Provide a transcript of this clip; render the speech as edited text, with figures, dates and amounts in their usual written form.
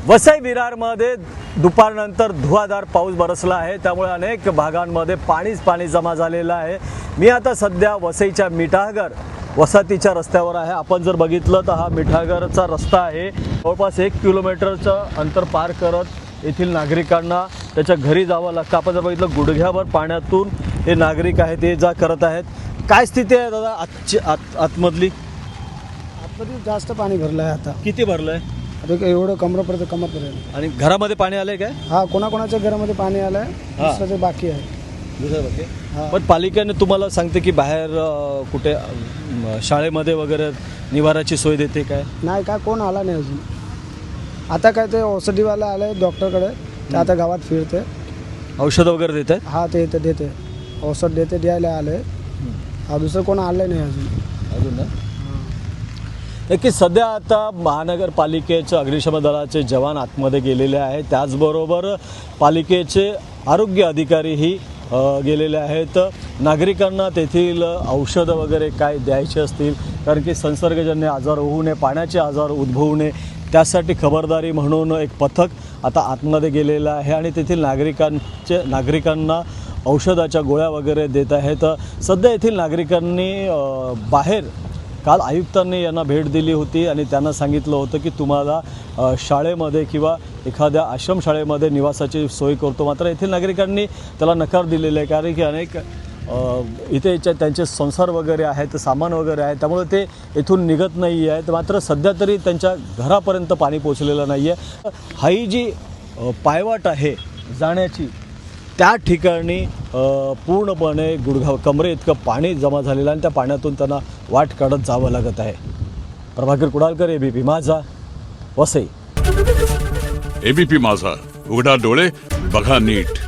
वसई विरारमध्ये दुपारनंतर धुवाधार पाऊस बरसला आहे, त्यामुळे अनेक भागांमध्ये पाणी जमा झालेलं आहे। मी आता सध्या वसईच्या मिठागर वसाहतीच्या रस्त्यावर आहे। आपण जर बघितलं तर हा मिठागरचा रस्ता आहे। जवळपास 1 किलोमीटरचं अंतर पार करत येथील नागरिकांना त्याच्या घरी जावं लागतं। आपण जर बघितलं गुडघ्याभर पाण्यातून हे नागरिक आहेत ते जा करत आहेत। काय स्थिती आहे दादा आजची आतमधली? जास्त पाणी भरलं आहे आता। किती भरलंय? आता एवढं कमरपर्यंत। आणि घरामध्ये पाणी आलंय काय? हा, कोणाकोणाच्या घरामध्ये पाणी आलंय, दुसऱ्याचे बाकी आहे। पण पालिकेने तुम्हाला सांगते की बाहेर कुठे शाळेमध्ये वगैरे निवाराची सोय देते काय? नाही, काय कोण आला नाही अजून। आता काय ते औषधीवाला आले डॉक्टरकडे, ते आता गावात फिरते, औषध वगैरे देत आहेत। हा ते देते, औषध देते, द्यायला आले। हा, दुसरं कोण आलं नाही अजून ना की सध्या आता महानगरपालिकेचे अग्निशमन दलाचे जवान आतमध्ये गेलेले आहेत, त्याचबरोबर पालिकेचे आरोग्य अधिकारीही गेलेले आहेत। नागरिकांना तेथील औषधं वगैरे काय द्यायचे असतील, कारण की संसर्गजन्य आजार होऊ नये, पाण्याचे आजार उद्भवू नये, त्यासाठी खबरदारी म्हणून एक पथक आता आतमध्ये गेलेलं आहे आणि तेथील नागरिकांना औषधाच्या गोळ्या वगैरे देत आहेत। सध्या येथील नागरिकांनी बाहेर काल आयुक्तांनी यांना भेट दिली होती आणि त्यांना सांगितलं होतं की तुम्हाला शाळेमध्ये किंवा एखाद्या आश्रमशाळेमध्ये निवासाची सोय करतो, मात्र येथील नागरिकांनी त्याला नकार दिलेला आहे, कारण की अनेक इथे त्यांचे संसार वगैरे आहेत, सामान वगैरे आहे, त्यामुळे ते इथून निघत नाही आहेत। मात्र सध्या तरी त्यांच्या घरापर्यंत पाणी पोचलेलं नाही आहे। ही जी पायवाट आहे जाण्याची, त्या ठिकाणी पूर्णपणे कमरे इतकं पाणी जमा झालेलं आहे आणि त्या पाण्यातून त्यांना वाट काढत जावं लागत आहे। प्रभाकर कुडालकर, एबीपी माझा, वसई। एबीपी माझा, उघडा डोळे बघा नीट।